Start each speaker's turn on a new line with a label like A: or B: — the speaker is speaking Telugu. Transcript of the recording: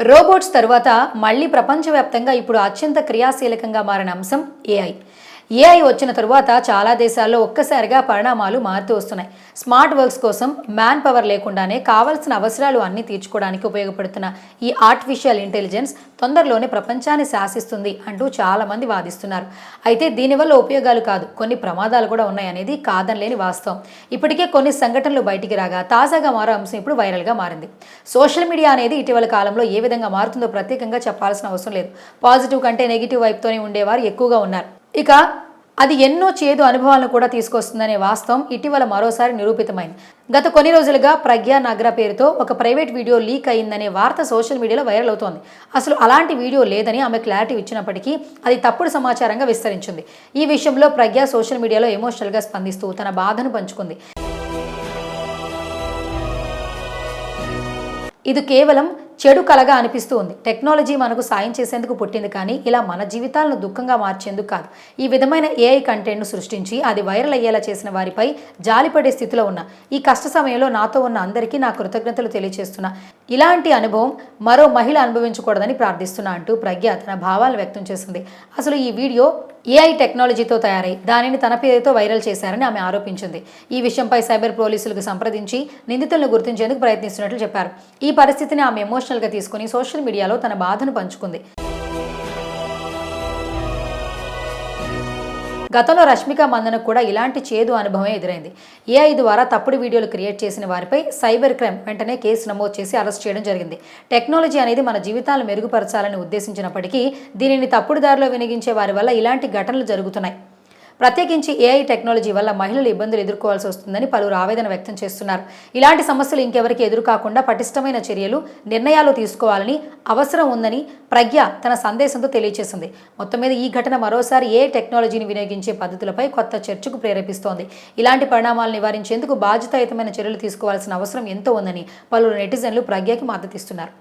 A: రోబోట్స్ తరువాత మళ్ళీ ప్రపంచవ్యాప్తంగా ఇప్పుడు అత్యంత క్రియాశీలకంగా మారిన అంశం ఏఐ. ఏఐ వచ్చిన తరువాత చాలా దేశాల్లో ఒక్కసారిగా పరిణామాలు మారుతూ వస్తున్నాయి. స్మార్ట్ వర్క్స్ కోసం మ్యాన్ పవర్ లేకుండానే కావాల్సిన అవసరాలు అన్నీ తీర్చుకోవడానికి ఉపయోగపడుతున్న ఈ ఆర్టిఫిషియల్ ఇంటెలిజెన్స్ తొందరలోనే ప్రపంచాన్ని శాసిస్తుంది అంటూ చాలామంది వాదిస్తున్నారు. అయితే దీనివల్ల ఉపయోగాలు కాదు, కొన్ని ప్రమాదాలు కూడా ఉన్నాయనేది కాదనలేని వాస్తవం. ఇప్పటికే కొన్ని సంఘటనలు బయటికి రాగా తాజాగా మరో అంశం ఇప్పుడు వైరల్గా మారింది. సోషల్ మీడియా అనేది ఇటీవల కాలంలో ఏ విధంగా మారుతుందో ప్రత్యేకంగా చెప్పాల్సిన అవసరం లేదు. పాజిటివ్ కంటే నెగిటివ్ వైపుతోనే ఉండేవారు ఎక్కువగా ఉన్నారు. ఇక అది ఎన్నో చేదు అనుభవాలను కూడా తీసుకొస్తుందనే వాస్తవం ఇటీవల మరోసారి నిరూపితమైంది. గత కొన్ని రోజులుగా ప్రజ్ఞా నగ్రా పేరుతో ఒక ప్రైవేట్ వీడియో లీక్ అయిందనే వార్త సోషల్ మీడియాలో వైరల్ అవుతోంది. అసలు అలాంటి వీడియో లేదని ఆమె క్లారిటీ ఇచ్చినప్పటికీ అది తప్పుడు సమాచారంగా విస్తరించింది. ఈ విషయంలో ప్రజ్ఞ సోషల్ మీడియాలో ఎమోషనల్గా స్పందిస్తూ తన బాధను పంచుకుంది. ఇది కేవలం చెడు కలగా అనిపిస్తూ ఉంది. టెక్నాలజీ మనకు సాయం చేసేందుకు పుట్టింది, కానీ ఇలా మన జీవితాలను దుఃఖంగా మార్చేందుకు కాదు. ఈ విధమైన ఏఐ కంటెంట్ను సృష్టించి అది వైరల్ అయ్యేలా చేసిన వారిపై జాలిపడే స్థితిలో ఉన్న ఈ కష్ట సమయంలో నాతో ఉన్న అందరికీ నా కృతజ్ఞతలు తెలియజేస్తున్నా. ఇలాంటి అనుభవం మరో మహిళ అనుభవించకూడదని ప్రార్థిస్తున్నా అంటూ ప్రజ్ఞ తన భావాలను వ్యక్తం చేసింది. అసలు ఈ వీడియో ఏఐ టెక్నాలజీతో తయారై దానిని తన పేరుతో వైరల్ చేశారని ఆమె ఆరోపించింది. ఈ విషయంపై సైబర్ పోలీసులకు సంప్రదించి నిందితులను గుర్తించేందుకు ప్రయత్నిస్తున్నట్లు చెప్పారు. ఈ పరిస్థితిని ఆమె ఎమోషనల్గా తీసుకుని సోషల్ మీడియాలో తన బాధను పంచుకుంది. గతంలో రష్మిక మందనకు కూడా ఇలాంటి చేదు అనుభవమే ఎదురైంది. ఏఐ ద్వారా తప్పుడు వీడియోలు క్రియేట్ చేసిన వారిపై సైబర్ క్రైమ్ వెంటనే కేసు నమోదు చేసి అరెస్ట్ చేయడం జరిగింది. టెక్నాలజీ అనేది మన జీవితాలను మెరుగుపరచాలని ఉద్దేశించినప్పటికీ దీనిని తప్పుడు దారిలో వినియోగించే వారి వల్ల ఇలాంటి ఘటనలు జరుగుతున్నాయి. ప్రత్యేకించి ఏఐ టెక్నాలజీ వల్ల మహిళలు ఇబ్బందులు ఎదుర్కోవాల్సి వస్తుందని పలువురు ఆవేదన వ్యక్తం చేస్తున్నారు. ఇలాంటి సమస్యలు ఇంకెవరికి ఎదురుకాకుండా పటిష్టమైన చర్యలు, నిర్ణయాలు తీసుకోవాలని అవసరం ఉందని ప్రజ్ఞ తన సందేశంతో తెలియజేసింది. మొత్తం మీద ఈ ఘటన మరోసారి ఏఐ టెక్నాలజీని వినియోగించే పద్ధతులపై కొత్త చర్చకు ప్రేరేపిస్తోంది. ఇలాంటి పరిణామాలు నివారించేందుకు బాధ్యతాయుతమైన చర్యలు తీసుకోవాల్సిన అవసరం ఎంతో ఉందని పలువురు నెటిజన్లు ప్రజ్ఞకి మద్దతిస్తున్నారు.